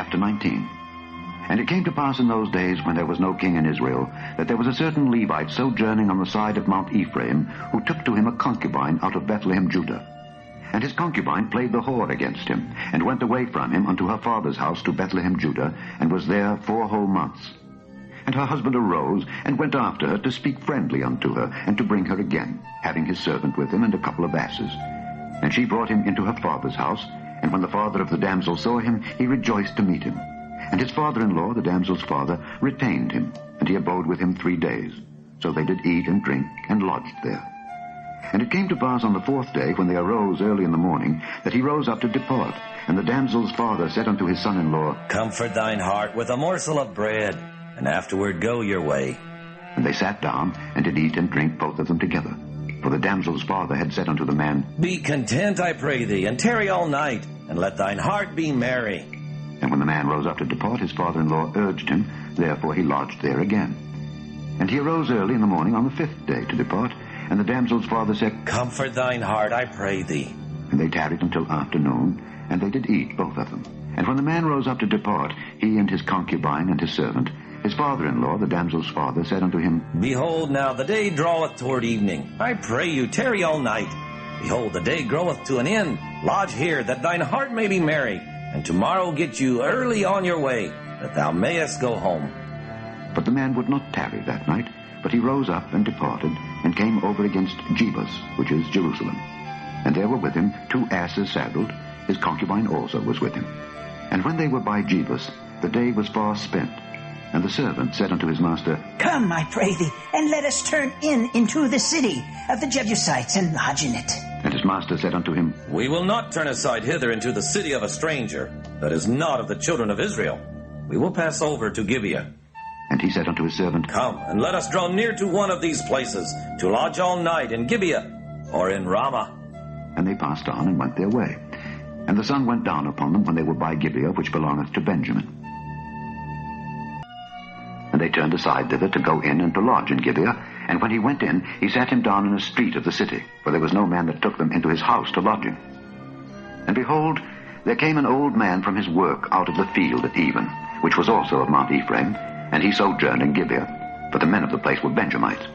chapter 19. And it came to pass in those days, when there was no king in Israel, that there was a certain Levite sojourning on the side of Mount Ephraim, who took to him a concubine out of Bethlehem, Judah. And his concubine played the whore against him, and went away from him unto her father's house to Bethlehem, Judah, and was there 4 whole months. And her husband arose, and went after her to speak friendly unto her, and to bring her again, having his servant with him, and a couple of asses. And she brought him into her father's house, and when the father of the damsel saw him, he rejoiced to meet him. And his father-in-law, the damsel's father, retained him, and he abode with him 3 days. So they did eat and drink, and lodged there. And it came to pass on the 4th day, when they arose early in the morning, that he rose up to depart. And the damsel's father said unto his son-in-law, Comfort thine heart with a morsel of bread, and afterward go your way. And they sat down, and did eat and drink, both of them together. For the damsel's father had said unto the man, Be content, I pray thee, and tarry all night, and let thine heart be merry. And when the man rose up to depart, his father-in-law urged him, therefore he lodged there again. And he arose early in the morning on the 5th day to depart, and the damsel's father said, Comfort thine heart, I pray thee. And they tarried until afternoon, and they did eat, both of them. And when the man rose up to depart, he and his concubine and his servant, his father-in-law, the damsel's father, said unto him, Behold, now the day draweth toward evening. I pray you, tarry all night. Behold, the day groweth to an end. Lodge here, that thine heart may be merry, and tomorrow get you early on your way, that thou mayest go home. But the man would not tarry that night, but he rose up and departed, and came over against Jebus, which is Jerusalem. And there were with him 2 asses saddled. His concubine also was with him. And when they were by Jebus, the day was far spent. And the servant said unto his master, Come, I pray thee, and let us turn into the city of the Jebusites, and lodge in it. And his master said unto him, We will not turn aside hither into the city of a stranger, that is not of the children of Israel. We will pass over to Gibeah. And he said unto his servant, Come, and let us draw near to one of these places, to lodge all night in Gibeah, or in Ramah. And they passed on, and went their way. And the sun went down upon them when they were by Gibeah, which belongeth to Benjamin. And they turned aside thither to go in and to lodge in Gibeah. And when he went in, he sat him down in a street of the city, for there was no man that took them into his house to lodge him. And behold, there came an old man from his work out of the field at even, which was also of Mount Ephraim, and he sojourned in Gibeah, for the men of the place were Benjamites.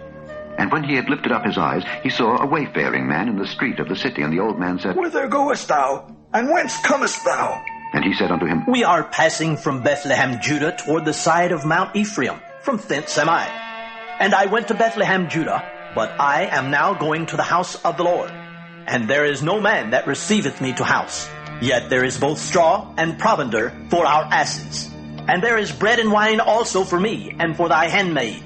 And when he had lifted up his eyes, he saw a wayfaring man in the street of the city. And the old man said, Whither goest thou? And whence comest thou? And he said unto him, We are passing from Bethlehem, Judah, toward the side of Mount Ephraim. From thence am I. And I went to Bethlehem, Judah, but I am now going to the house of the Lord. And there is no man that receiveth me to house. Yet there is both straw and provender for our asses. And there is bread and wine also for me, and for thy handmaid,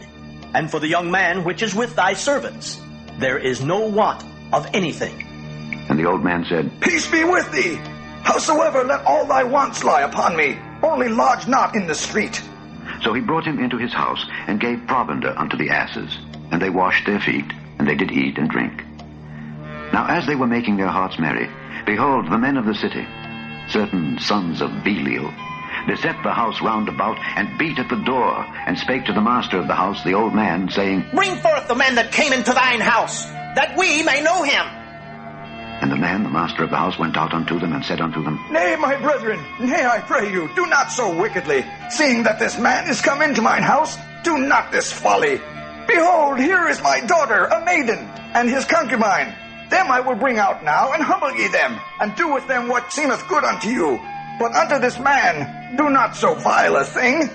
and for the young man which is with thy servants. There is no want of anything. And the old man said, Peace be with thee. Howsoever, let all thy wants lie upon me. Only lodge not in the street. So he brought him into his house, and gave provender unto the asses. And they washed their feet, and they did eat and drink. Now as they were making their hearts merry, behold, the men of the city, certain sons of Belial, beset the house round about, and beat at the door, and spake to the master of the house, the old man, saying, Bring forth the man that came into thine house, that we may know him. And the man, the master of the house, went out unto them, and said unto them, Nay, my brethren, nay, I pray you, do not so wickedly. Seeing that this man is come into mine house, do not this folly. Behold, here is my daughter, a maiden, and his concubine. Them I will bring out now, and humble ye them, and do with them what seemeth good unto you. But unto this man, do not so vile a thing.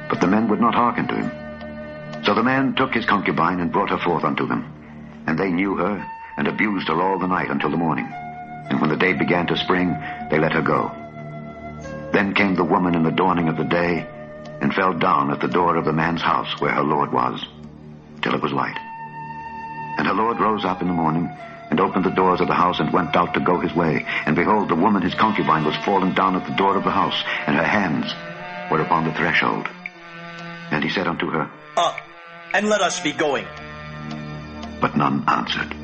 But the men would not hearken to him. So the man took his concubine, and brought her forth unto them. And they knew her, and abused her all the night until the morning. And when the day began to spring, they let her go. Then came the woman in the dawning of the day, and fell down at the door of the man's house where her lord was, till it was light. And her lord rose up in the morning, and opened the doors of the house, and went out to go his way. And behold, the woman his concubine was fallen down at the door of the house, and her hands were upon the threshold. And he said unto her, Up, and let us be going. But none answered.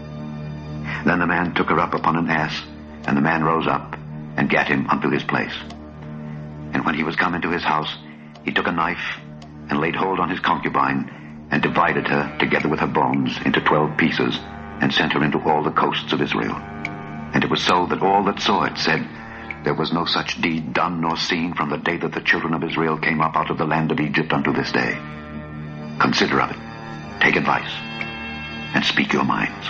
Then the man took her up upon an ass, and the man rose up, and gat him unto his place. And when he was come into his house, he took a knife, and laid hold on his concubine, and divided her, together with her bones, into 12 pieces, and sent her into all the coasts of Israel. And it was so that all that saw it said, There was no such deed done nor seen from the day that the children of Israel came up out of the land of Egypt unto this day. Consider of it, take advice, and speak your minds.